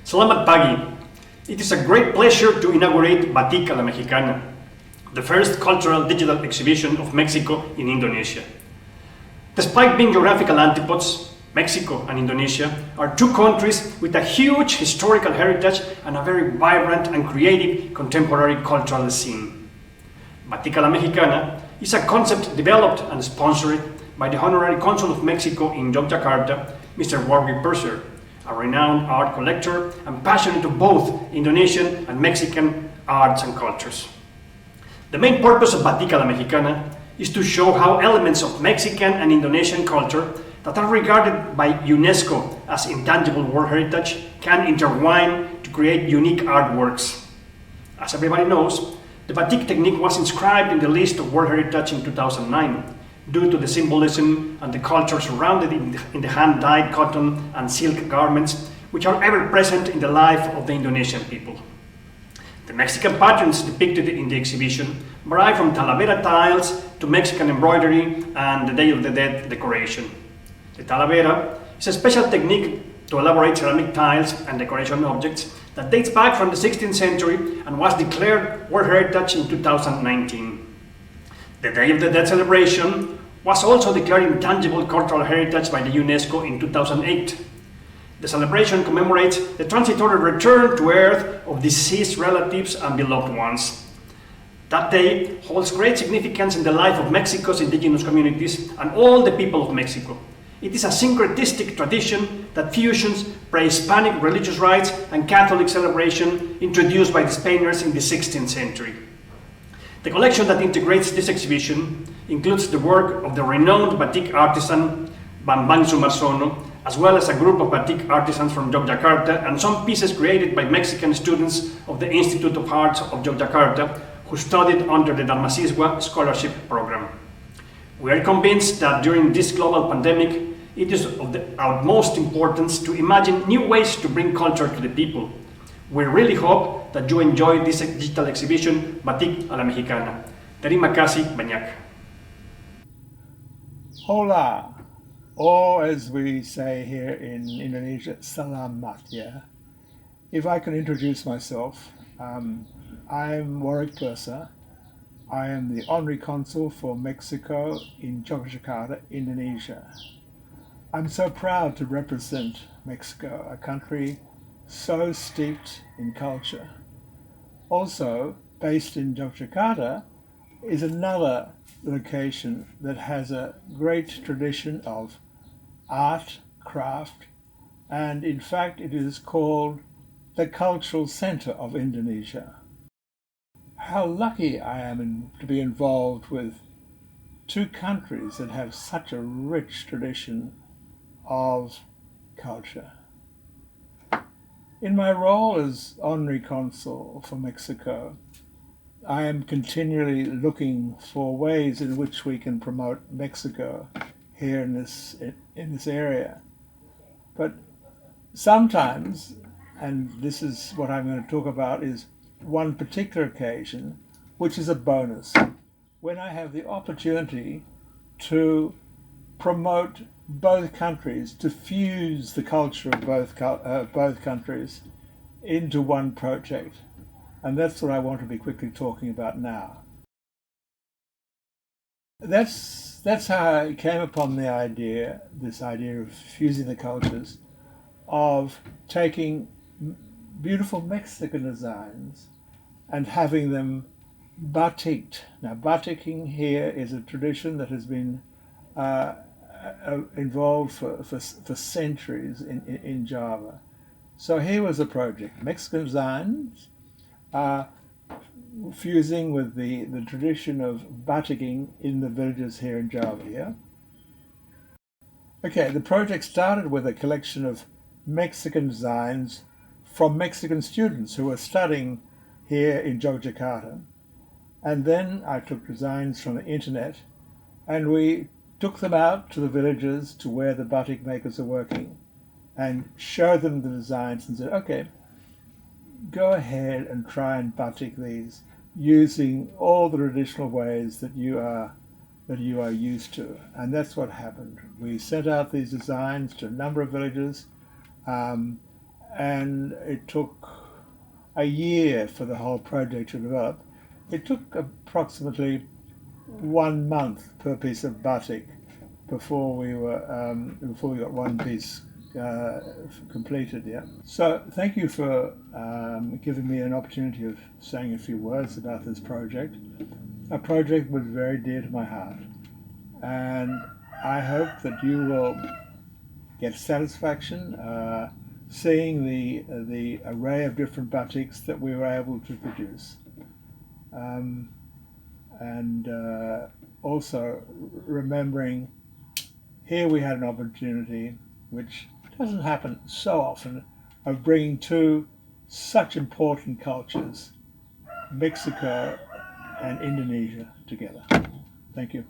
Selamat pagi. It is a great pleasure to inaugurate Batik a la Mexicana, the first cultural digital exhibition of Mexico in Indonesia. Despite being geographical antipodes, Mexico and Indonesia are two countries with a huge historical heritage and a very vibrant and creative contemporary cultural scene. Batik a la Mexicana is a concept developed and sponsored by the Honorary Consulate of Mexico in Yogyakarta, Mr. Warwick Purser, a renowned art collector and passionate of both Indonesian and Mexican arts and cultures. The main purpose of Batik a la Mexicana is to show how elements of Mexican and Indonesian culture that are regarded by UNESCO as intangible world heritage can intertwine to create unique artworks. As everybody knows, the Batik technique was inscribed in the list of World Heritage in 2009 due to the symbolism and the culture surrounded in the hand-dyed cotton and silk garments, which are ever present in the life of the Indonesian people. The Mexican patterns depicted in the exhibition vary from Talavera tiles to Mexican embroidery and the Day of the Dead decoration. The Talavera is a special technique to elaborate ceramic tiles and decoration objects that dates back from the 16th century and was declared World Heritage in 2019. The Day of the Dead celebration was also declared intangible cultural heritage by the UNESCO in 2008. The celebration commemorates the transitory return to Earth of deceased relatives and beloved ones. That day holds great significance in the life of Mexico's indigenous communities and all the people of Mexico. It is a syncretistic tradition that fusions pre-Hispanic religious rites and Catholic celebration introduced by the Spaniards in the 16th century. The collection that integrates this exhibition includes the work of the renowned Batik artisan Bambang Sumarsono, as well as a group of Batik artisans from Yogyakarta and some pieces created by Mexican students of the Institute of Arts of Yogyakarta who studied under the Dalmasiswa Scholarship Program. We are convinced that during this global pandemic, it is of the utmost importance to imagine new ways to bring culture to the people. We really hope that you enjoy this digital exhibition, Batik a la Mexicana. Terima kasih banyak. Hola, or as we say here in Indonesia, salamat, yeah. If I can introduce myself, I'm Warwick Purser. I am the Honorary Consul for Mexico in Yogyakarta, Indonesia. I'm so proud to represent Mexico, a country so steeped in culture. Also, based in Yogyakarta is another location that has a great tradition of art, craft, and in fact it is called the Cultural Center of Indonesia. How lucky I am to be involved with two countries that have such a rich tradition of culture. In my role as Honorary Consul for Mexico, I am continually looking for ways in which we can promote Mexico here in this area. But sometimes, and this is what I'm going to talk about, is one particular occasion, which is a bonus, when I have the opportunity to promote both countries, to fuse the culture of both countries into one project. And that's what I want to be quickly talking about now. That's how I came upon this idea of fusing the cultures, of taking beautiful Mexican designs and having them batiked. Now, baticking here is a tradition that has been involved for centuries in Java. So here was a project, Mexican designs, fusing with the tradition of baticking in the villages here in Java. Yeah? Okay, the project started with a collection of Mexican designs from Mexican students who were studying here in Yogyakarta. And then I took designs from the internet and we took them out to the villages to where the batik makers are working and showed them the designs and said, okay, go ahead and try and batik these using all the traditional ways that you are used to. And that's what happened. We sent out these designs to a number of villages and it took a year for the whole project to develop. It took approximately 1 month per piece of batik before we got one piece completed. Yeah. So thank you for giving me an opportunity of saying a few words about this project. A project was very dear to my heart, and I hope that you will get satisfaction seeing the array of different batiks that we were able to produce, and also remembering here we had an opportunity which doesn't happen so often of bringing two such important cultures, Mexico and Indonesia, together. Thank you.